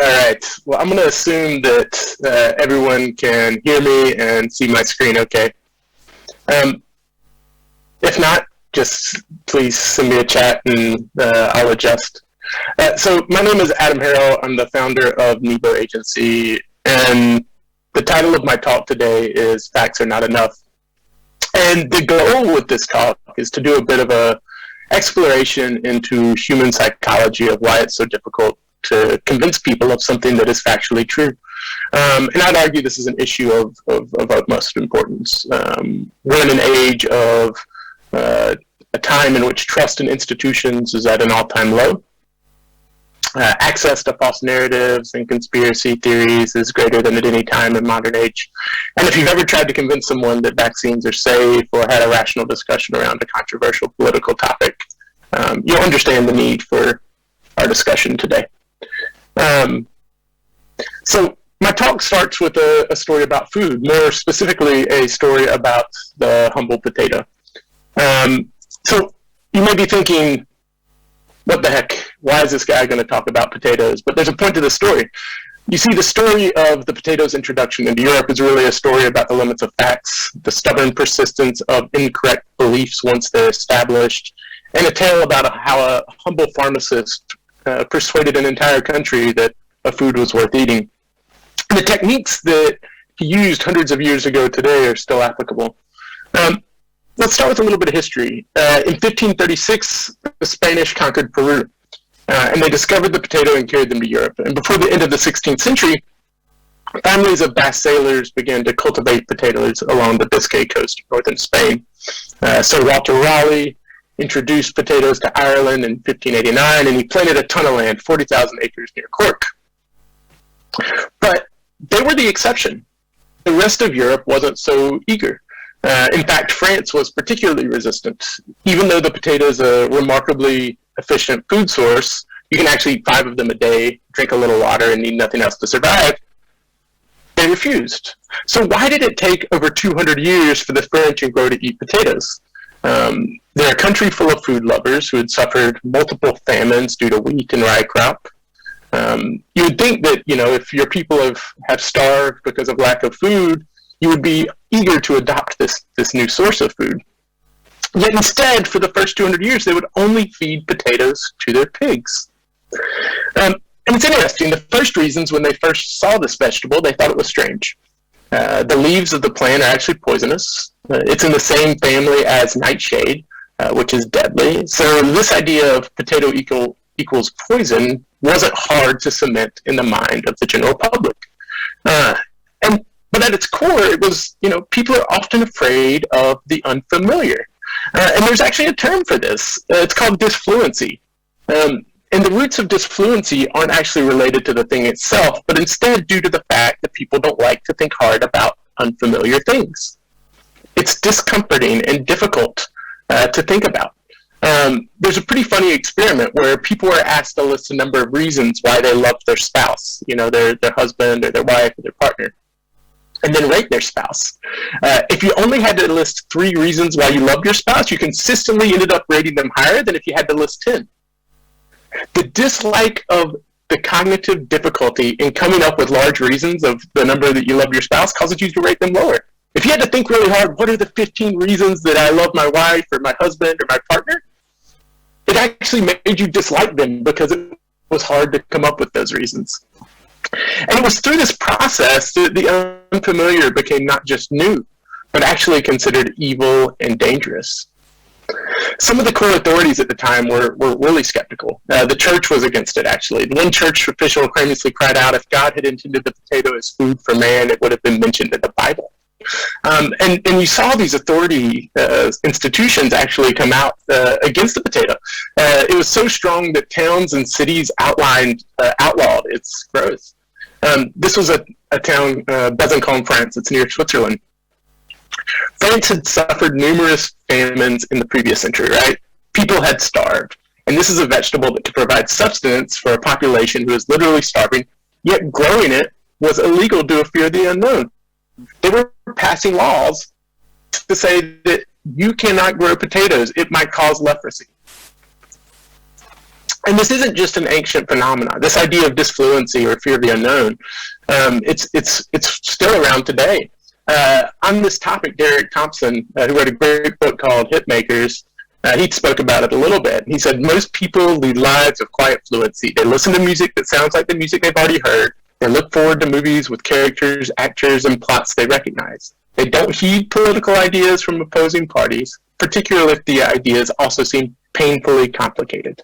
All right. Well, I'm going to assume that everyone can hear me and see my screen okay. If not, just please send me a chat and I'll adjust. So my name is Adam Harrell. I'm the founder of Nebo Agency, and the title of my talk today is Facts Are Not Enough. And the goal with this talk is to do a bit of a exploration into human psychology of why it's so difficult to convince people of something that is factually true. And I'd argue this is an issue of utmost importance. We're in an age of a time in which trust in institutions is at an all-time low. Access to false narratives and conspiracy theories is greater than at any time in modern age. And if you've ever tried to convince someone that vaccines are safe or had a rational discussion around a controversial political topic, you'll understand the need for our discussion today. So my talk starts with a story about food, more specifically a story about the humble potato. So you may be thinking, what the heck? Why is this guy going to talk about potatoes? But there's a point to the story. You see, the story of the potato's introduction into Europe is really a story about the limits of facts, the stubborn persistence of incorrect beliefs once they're established, and a tale about how a humble pharmacist persuaded an entire country that a food was worth eating. And the techniques that he used hundreds of years ago today are still applicable. Let's start with a little bit of history. In 1536, the Spanish conquered Peru, and they discovered the potato and carried them to Europe. And before the end of the 16th century, families of Basque sailors began to cultivate potatoes along the Biscay coast of northern Spain. Sir Walter Raleigh introduced potatoes to Ireland in 1589, and he planted a ton of land, 40,000 acres near Cork. But they were the exception. The rest of Europe wasn't so eager. In fact, France was particularly resistant. Even though the potato is a remarkably efficient food source, you can actually eat 5 of them a day, drink a little water, and need nothing else to survive, they refused. So why did it take over 200 years for the French and Gros to eat potatoes? They're a country full of food lovers who had suffered multiple famines due to wheat and rye crop. You would think that, if your people have starved because of lack of food, you would be eager to adopt this new source of food. Yet instead, for the first 200 years, they would only feed potatoes to their pigs. And it's interesting, the first reasons when they first saw this vegetable, they thought it was strange. The leaves of the plant are actually poisonous. It's in the same family as nightshade, which is deadly. So this idea of potato equals poison wasn't hard to cement in the mind of the general public. But at its core, it was, people are often afraid of the unfamiliar. And there's actually a term for this. It's called disfluency. And the roots of disfluency aren't actually related to the thing itself, but instead due to the fact that people don't like to think hard about unfamiliar things. It's discomforting and difficult to think about. There's a pretty funny experiment where people were asked to list a number of reasons why they loved their spouse, their husband or their wife or their partner, and then rate their spouse. If you only had to list 3 reasons why you loved your spouse, you consistently ended up rating them higher than if you had to list 10. The dislike of the cognitive difficulty in coming up with large reasons of the number that you love your spouse causes you to rate them lower. If you had to think really hard, what are the 15 reasons that I love my wife or my husband or my partner? It actually made you dislike them because it was hard to come up with those reasons. And it was through this process that the unfamiliar became not just new, but actually considered evil and dangerous. Some of the core authorities at the time were really skeptical. The church was against it, actually. One church official famously cried out, if God had intended the potato as food for man, it would have been mentioned in the Bible. And you saw these authority institutions actually come out against the potato. It was so strong that towns and cities outlawed its growth. This was a town, Besançon, France. It's near Switzerland. France had suffered numerous famines in the previous century, right? People had starved. And this is a vegetable that could provide subsistence for a population who was literally starving, yet growing it was illegal due to fear of the unknown. They were passing laws to say that you cannot grow potatoes. It might cause leprosy. And this isn't just an ancient phenomenon. This idea of disfluency or fear of the unknown, it's still around today. On this topic, Derek Thompson, who wrote a great book called Hitmakers, he spoke about it a little bit. He said, most people lead lives of quiet fluency. They listen to music that sounds like the music they've already heard. They look forward to movies with characters, actors, and plots they recognize. They don't heed political ideas from opposing parties, particularly if the ideas also seem painfully complicated.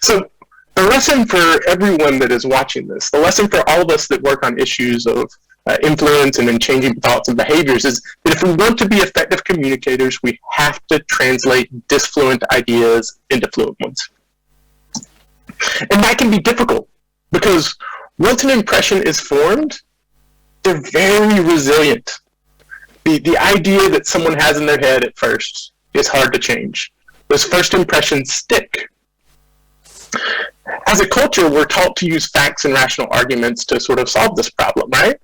So the lesson for everyone that is watching this, the lesson for all of us that work on issues of influence and in changing thoughts and behaviors is that if we want to be effective communicators, we have to translate disfluent ideas into fluent ones. And that can be difficult because once an impression is formed, they're very resilient. The idea that someone has in their head at first is hard to change. Those first impressions stick. As a culture, we're taught to use facts and rational arguments to sort of solve this problem, right?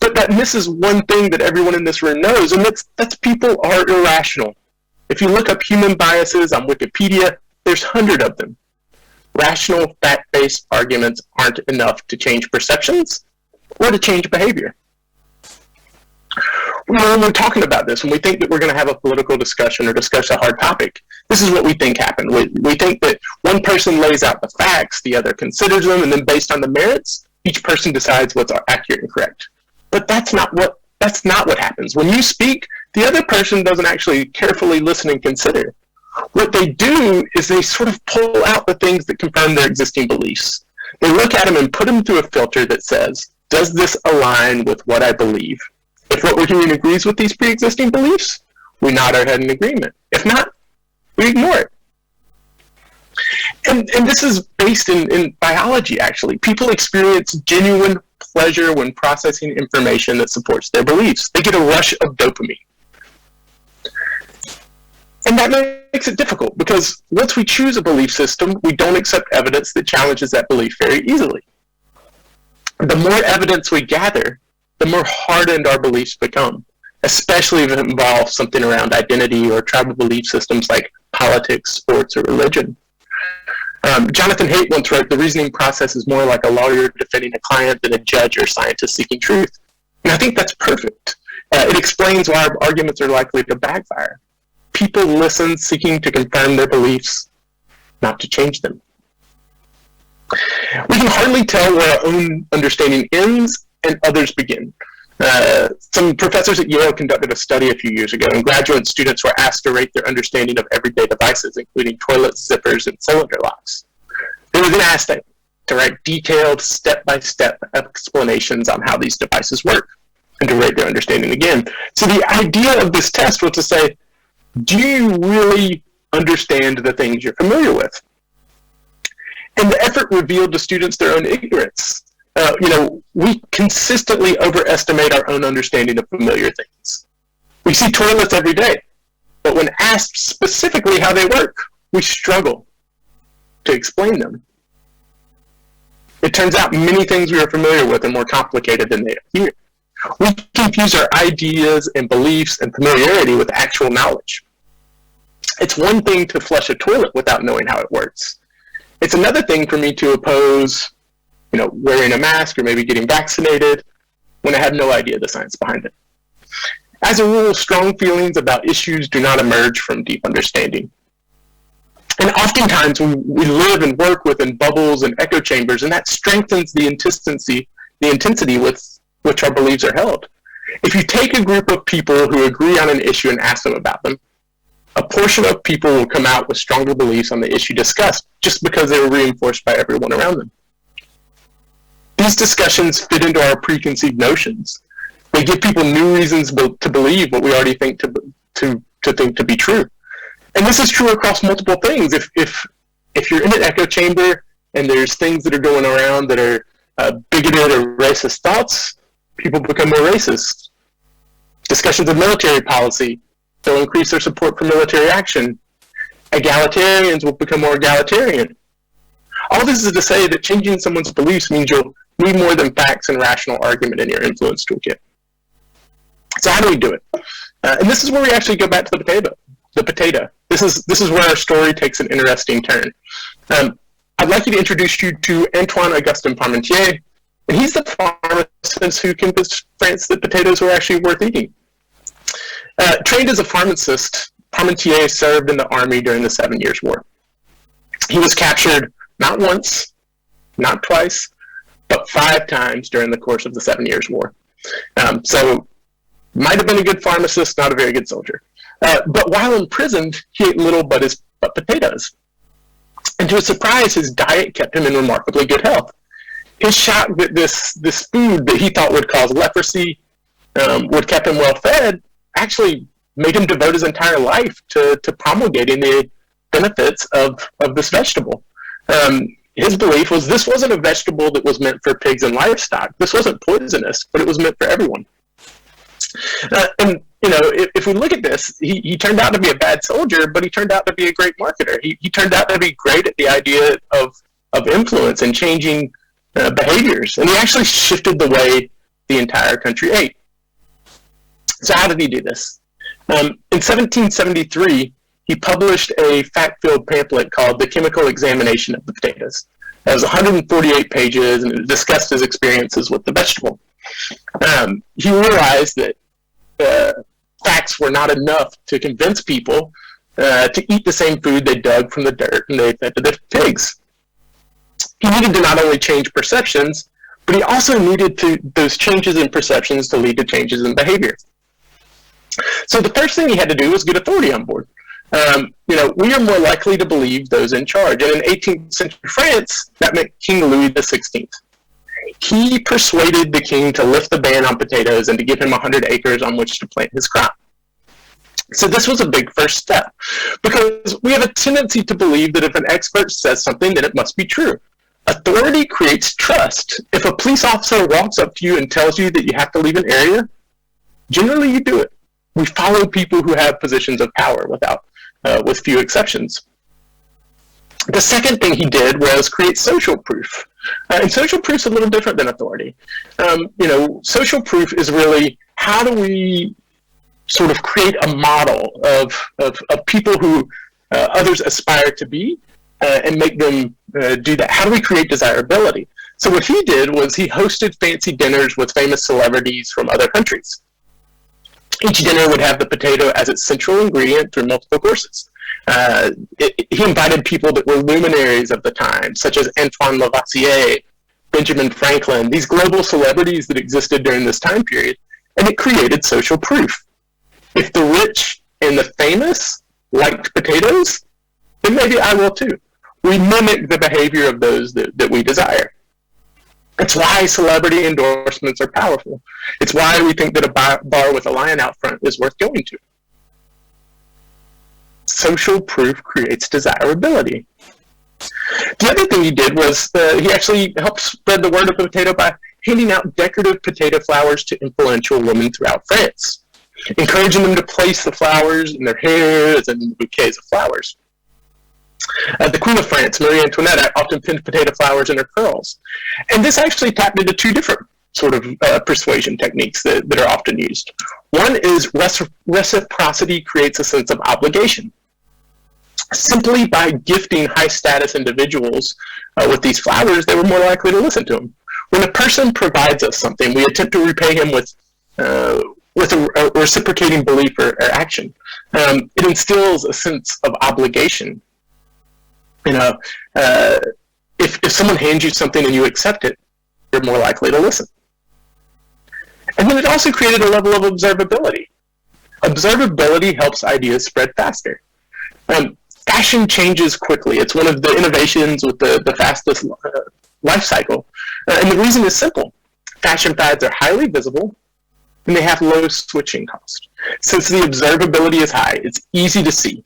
But that misses one thing that everyone in this room knows, and that's people are irrational. If you look up human biases on Wikipedia, there's 100 of them. Rational, fact-based arguments aren't enough to change perceptions or to change behavior. When we're talking about this, when we think that we're going to have a political discussion or discuss a hard topic, this is what we think happened. We think that one person lays out the facts, the other considers them, and then based on the merits, each person decides what's accurate and correct. But that's not what happens. When you speak, the other person doesn't actually carefully listen and consider. What they do is they sort of pull out the things that confirm their existing beliefs. They look at them and put them through a filter that says, does this align with what I believe? If what we're hearing agrees with these pre-existing beliefs, we nod our head in agreement. If not, we ignore it. And this is based in biology, actually. People experience genuine pleasure when processing information that supports their beliefs. They get a rush of dopamine. And that makes it difficult because once we choose a belief system, we don't accept evidence that challenges that belief very easily. The more evidence we gather, the more hardened our beliefs become, especially if it involves something around identity or tribal belief systems like politics, sports, or religion. Jonathan Haidt once wrote, the reasoning process is more like a lawyer defending a client than a judge or scientist seeking truth. And I think that's perfect. It explains why our arguments are likely to backfire. People listen seeking to confirm their beliefs, not to change them. We can hardly tell where our own understanding ends and others begin. Some professors at Yale conducted a study a few years ago, and graduate students were asked to rate their understanding of everyday devices, including toilets, zippers, and cylinder locks. They were then asked to write detailed, step-by-step explanations on how these devices work, and to rate their understanding again. So the idea of this test was to say, do you really understand the things you're familiar with? And the effort revealed to students their own ignorance. We consistently overestimate our own understanding of familiar things. We see toilets every day, but when asked specifically how they work, we struggle to explain them. It turns out many things we are familiar with are more complicated than they appear. We confuse our ideas and beliefs and familiarity with actual knowledge. It's one thing to flush a toilet without knowing how it works. It's another thing for me to oppose wearing a mask or maybe getting vaccinated when I have no idea the science behind it. As a rule, strong feelings about issues do not emerge from deep understanding. And oftentimes we live and work within bubbles and echo chambers, and that strengthens the intensity with which our beliefs are held. If you take a group of people who agree on an issue and ask them about them, a portion of people will come out with stronger beliefs on the issue discussed just because they were reinforced by everyone around them. These discussions fit into our preconceived notions. They give people new reasons to believe what we already think to be true. And this is true across multiple things. If you're in an echo chamber and there's things that are going around that are bigoted or racist thoughts, people become more racist. Discussions of military policy, they'll increase their support for military action. Egalitarians will become more egalitarian. All this is to say that changing someone's beliefs means you'll need more than facts and rational argument in your influence toolkit. So how do we do it? And this is where we actually go back to the potato. This is where our story takes an interesting turn. I'd like you to introduce you to Antoine Augustin Parmentier, and he's the pharmacist who convinced France that potatoes were actually worth eating. Trained as a pharmacist, Parmentier served in the army during the 7 Years' War. He was captured not once, not twice, but 5 times during the course of the 7 Years' War. So, might have been a good pharmacist, not a very good soldier. But while imprisoned, he ate little but potatoes. And to his surprise, his diet kept him in remarkably good health. His shock that this food that he thought would cause leprosy would keep him well fed actually made him devote his entire life to promulgating the benefits of this vegetable. His belief was this wasn't a vegetable that was meant for pigs and livestock. This wasn't poisonous, but it was meant for everyone. And you know, if we look at this, he turned out to be a bad soldier, but he turned out to be a great marketer. He turned out to be great at the idea of influence and changing behaviors, and he actually shifted the way the entire country ate. So how did he do this? In 1773, he published a fact-filled pamphlet called The Chemical Examination of the Potatoes. It was 148 pages, and it discussed his experiences with the vegetable. He realized that facts were not enough to convince people to eat the same food they dug from the dirt and they fed to their pigs. He needed to not only change perceptions, but he also needed those changes in perceptions to lead to changes in behavior. So the first thing he had to do was get authority on board. You know, we are more likely to believe those in charge. And in 18th century France, that meant King Louis XVI. He persuaded the king to lift the ban on potatoes and to give him 100 acres on which to plant his crop. So this was a big first step, because we have a tendency to believe that if an expert says something, then it must be true. Authority creates trust. If a police officer walks up to you and tells you that you have to leave an area, generally you do it. We follow people who have positions of power with few exceptions. The second thing he did was create social proof. And social proof is a little different than authority. You know, social proof is really how do we sort of create a model of people who others aspire to be and make them do that. How do we create desirability? So what he did was he hosted fancy dinners with famous celebrities from other countries. Each dinner would have the potato as its central ingredient through multiple courses. He invited people that were luminaries of the time, such as Antoine Lavoisier, Benjamin Franklin, these global celebrities that existed during this time period, and it created social proof. If the rich and the famous liked potatoes, then maybe I will too. We mimic the behavior of those that we desire. It's why celebrity endorsements are powerful. It's why we think that a bar with a lion out front is worth going to. Social proof creates desirability. The other thing he did was he actually helped spread the word of the potato by handing out decorative potato flowers to influential women throughout France, encouraging them to place the flowers in their hairs and in bouquets of flowers. The Queen of France, Marie Antoinette, often pinned potato flowers in her curls. And this actually tapped into two different sort of persuasion techniques that are often used. One is reciprocity creates a sense of obligation. Simply by gifting high-status individuals with these flowers, they were more likely to listen to them. When a person provides us something, we attempt to repay him with a reciprocating belief or action. It instills a sense of obligation. You know, if someone hands you something and you accept it, you're more likely to listen. And then it also created a level of observability. Observability helps ideas spread faster. Fashion changes quickly. It's one of the innovations with the fastest life cycle. And the reason is simple. Fashion fads are highly visible, and they have low switching cost. Since the observability is high, it's easy to see.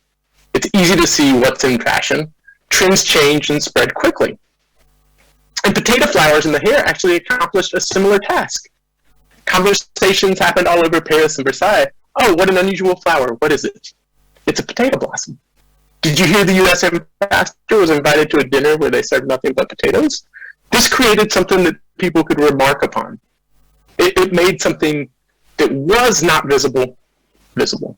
It's easy to see what's in fashion. Trends change and spread quickly. And potato flowers in the hair actually accomplished a similar task. Conversations happened all over Paris and Versailles. Oh, what an unusual flower. What is it? It's a potato blossom. Did you hear the U.S. ambassador was invited to a dinner where they served nothing but potatoes? This created something that people could remark upon. It made something that was not visible, visible.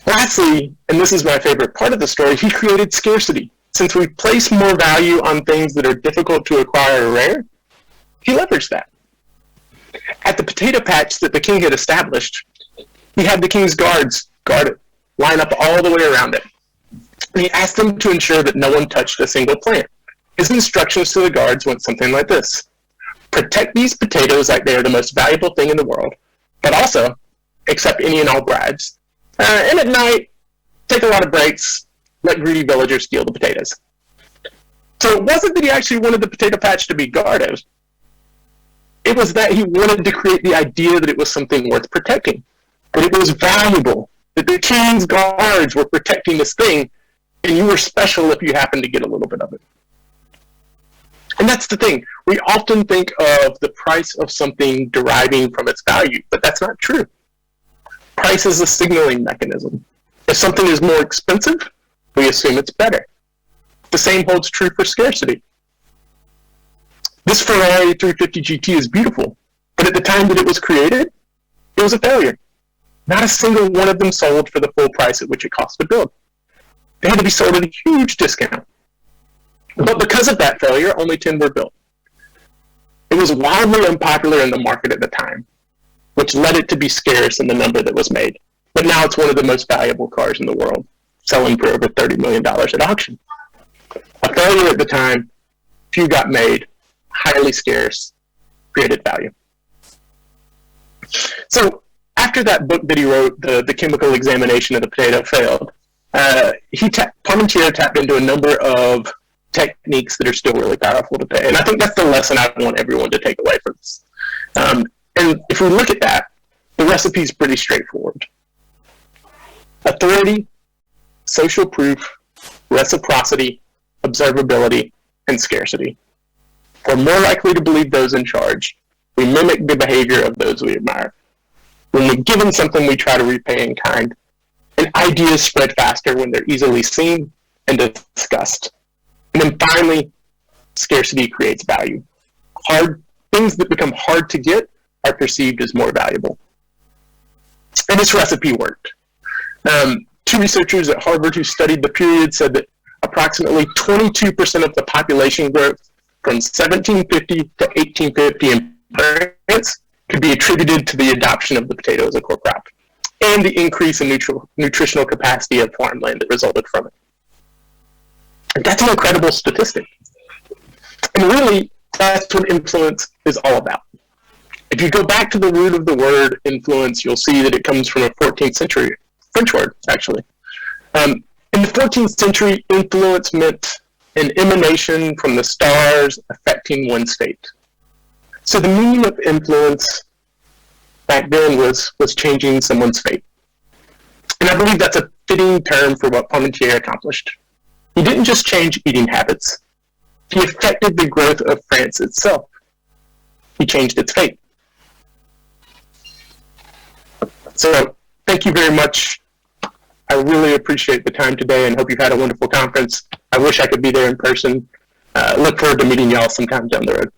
Lastly, and this is my favorite part of the story, he created scarcity. since we place more value on things that are difficult to acquire or rare, he leveraged that. At the potato patch that the king had established, he had the king's guards guard it, line up all the way around it. And he asked them to ensure that no one touched a single plant. His instructions to the guards went something like this: protect these potatoes like they are the most valuable thing in the world, but also accept any and all bribes. And at night, take a lot of breaks, let greedy villagers steal the potatoes. So it wasn't that he actually wanted the potato patch to be guarded. It was that he wanted to create the idea that it was something worth protecting, that it was valuable, that the king's guards were protecting this thing, and you were special if you happened to get a little bit of it. And that's the thing. We often think of the price of something deriving from its value, but that's not true. Price is a signaling mechanism. If something is more expensive, we assume it's better. The same holds true for scarcity. This Ferrari 350 GT is beautiful, but at the time that it was created, it was a failure. Not a single one of them sold for the full price at which it cost to build. They had to be sold at a huge discount. But because of that failure, only 10 were built. It was wildly unpopular in the market at the time, which led it to be scarce in the number that was made. But now it's one of the most valuable cars in the world, selling for over $30 million at auction. A failure at the time, few got made, highly scarce, created value. So after that book that he wrote, the chemical examination of the potato, failed, Parmentier tapped into a number of techniques that are still really powerful today. And I think that's the lesson I want everyone to take away from this. And if we look at that, the recipe is pretty straightforward. Authority, social proof, reciprocity, observability, and scarcity. We're more likely to believe those in charge. We mimic the behavior of those we admire. When we're given something, we try to repay in kind. And ideas spread faster when they're easily seen and discussed. And then finally, scarcity creates value. Things that become hard to get are perceived as more valuable. And this recipe worked. Two researchers at Harvard who studied the period said that approximately 22% of the population growth from 1750 to 1850 in France could be attributed to the adoption of the potato as a core crop, and the increase in nutritional capacity of farmland that resulted from it. And that's an incredible statistic. And really, that's what influence is all about. If you go back to the root of the word influence, you'll see that it comes from a 14th century French word, actually. In the 14th century, influence meant an emanation from the stars affecting one's fate. So the meaning of influence back then was changing someone's fate. And I believe that's a fitting term for what Parmentier accomplished. He didn't just change eating habits. He affected the growth of France itself. He changed its fate. So thank you very much. I really appreciate the time today and hope you've had a wonderful conference. I wish I could be there in person. Look forward to meeting y'all sometime down the road.